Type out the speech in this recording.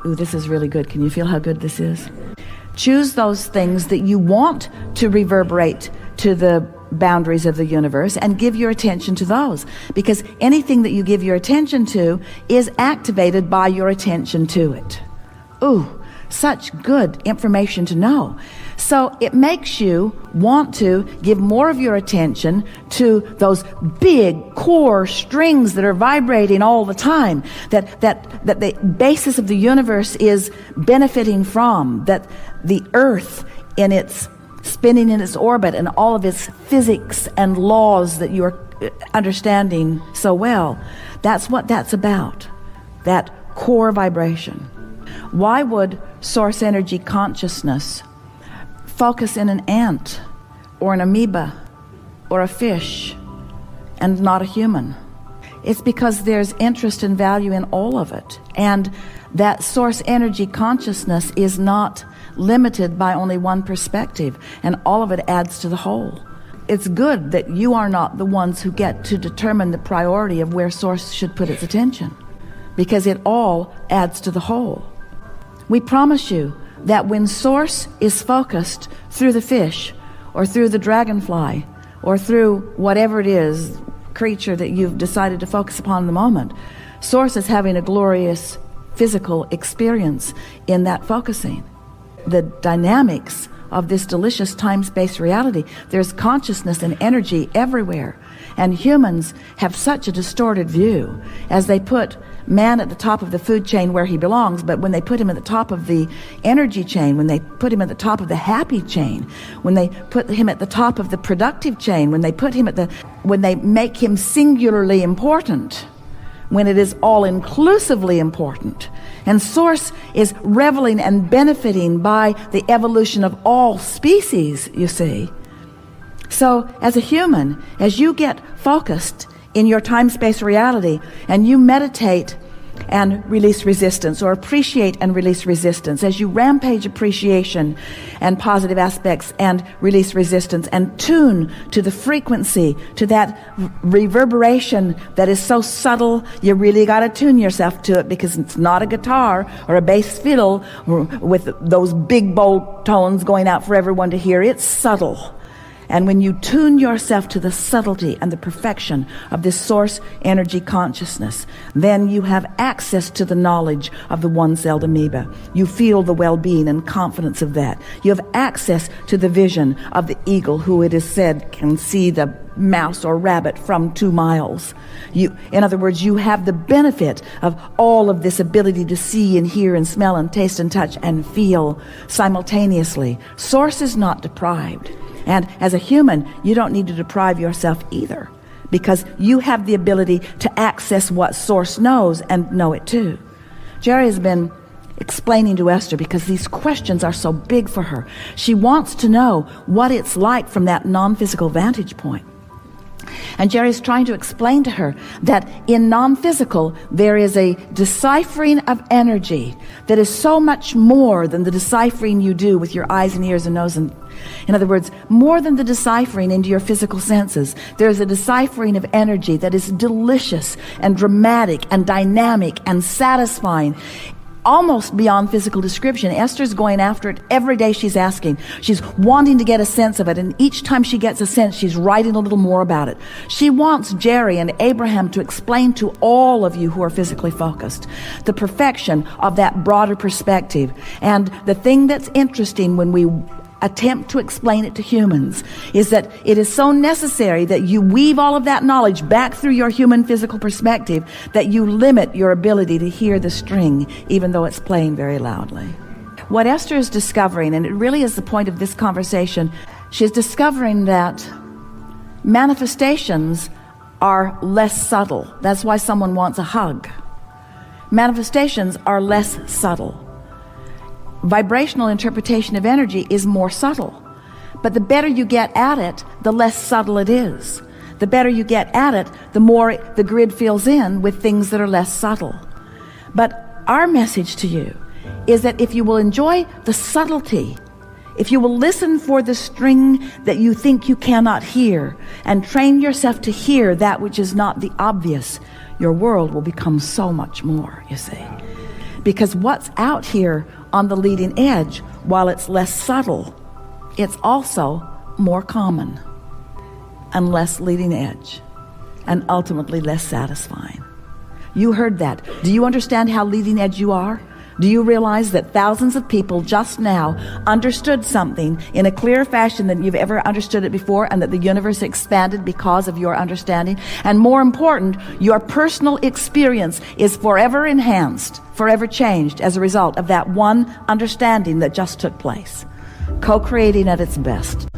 Ooh, this is really good. Can you feel how good this is? Choose those things that you want to reverberate to the boundaries of the universe and give your attention to those, because anything that you give your attention to is activated by your attention to it. Ooh, such good information to know. So it makes you want to give more of your attention to those big core strings that are vibrating all the time, that the basis of the universe is benefiting from, that the earth in its spinning in its orbit and all of its physics and laws that you're understanding so well. That's what that's about, that core vibration. Why would source energy consciousness focus in an ant or an amoeba or a fish and not a human? It's because there's interest and value in all of it, and that source energy consciousness is not limited by only one perspective, and all of it adds to the whole. It's good that you are not the ones who get to determine the priority of where source should put its attention, because it all adds to the whole. We promise you that when source is focused through the fish or through the dragonfly or through whatever it is, creature that you've decided to focus upon in the moment, source is having a glorious physical experience in that focusing. The dynamics of this delicious time-space reality, there's consciousness and energy everywhere, and humans have such a distorted view as they put man at the top of the food chain where he belongs, but when they put him at the top of the energy chain, when they put him at the top of the happy chain, when they put him at the top of the productive chain, when they make him singularly important, when it is all-inclusively important. And source is reveling and benefiting by the evolution of all species, you see. So as a human, as you get focused in your time-space reality and you meditate and release resistance, or appreciate and release resistance, as you rampage appreciation and positive aspects and release resistance, and tune to the frequency, to that reverberation that is so subtle, you really got to tune yourself to it, because it's not a guitar or a bass fiddle with those big bold tones going out for everyone to hear. It's subtle. And when you tune yourself to the subtlety and the perfection of this source energy consciousness, then you have access to the knowledge of the one-celled amoeba. You feel the well-being and confidence of that. You have access to the vision of the eagle, who it is said can see the mouse or rabbit from 2 miles. In other words, you have the benefit of all of this ability to see and hear and smell and taste and touch and feel simultaneously. Source is not deprived. And as a human, you don't need to deprive yourself either, because you have the ability to access what source knows and know it too. Jerry has been explaining to Esther, because these questions are so big for her. She wants to know what it's like from that non-physical vantage point. And Jerry's trying to explain to her that in non-physical, there is a deciphering of energy that is so much more than the deciphering you do with your eyes and ears and nose. And in other words, more than the deciphering into your physical senses, there is a deciphering of energy that is delicious and dramatic and dynamic and satisfying, almost beyond physical description. Esther's going after it every day. She's asking, she's wanting to get a sense of it, and each time she gets a sense, she's writing a little more about it. She wants Jerry and Abraham to explain to all of you who are physically focused the perfection of that broader perspective. And the thing that's interesting when we attempt to explain it to humans is that it is so necessary that you weave all of that knowledge back through your human physical perspective that you limit your ability to hear the string, even though it's playing very loudly. What Esther is discovering, and it really is the point of this conversation, she's discovering that manifestations are less subtle. That's why someone wants a hug. Manifestations are less subtle. Vibrational interpretation of energy is more subtle. But the better you get at it, the less subtle it is. The better you get at it, the more the grid fills in with things that are less subtle. But our message to you is that if you will enjoy the subtlety, if you will listen for the string that you think you cannot hear, and train yourself to hear that which is not the obvious, your world will become so much more, you see. Because what's out here on the leading edge, while it's less subtle, it's also more common and less leading edge, and ultimately less satisfying. You heard that. Do you understand how leading edge you are? Do you realize that thousands of people just now understood something in a clearer fashion than you've ever understood it before, and that the universe expanded because of your understanding? And more important, your personal experience is forever enhanced, forever changed as a result of that one understanding that just took place. Co-creating at its best.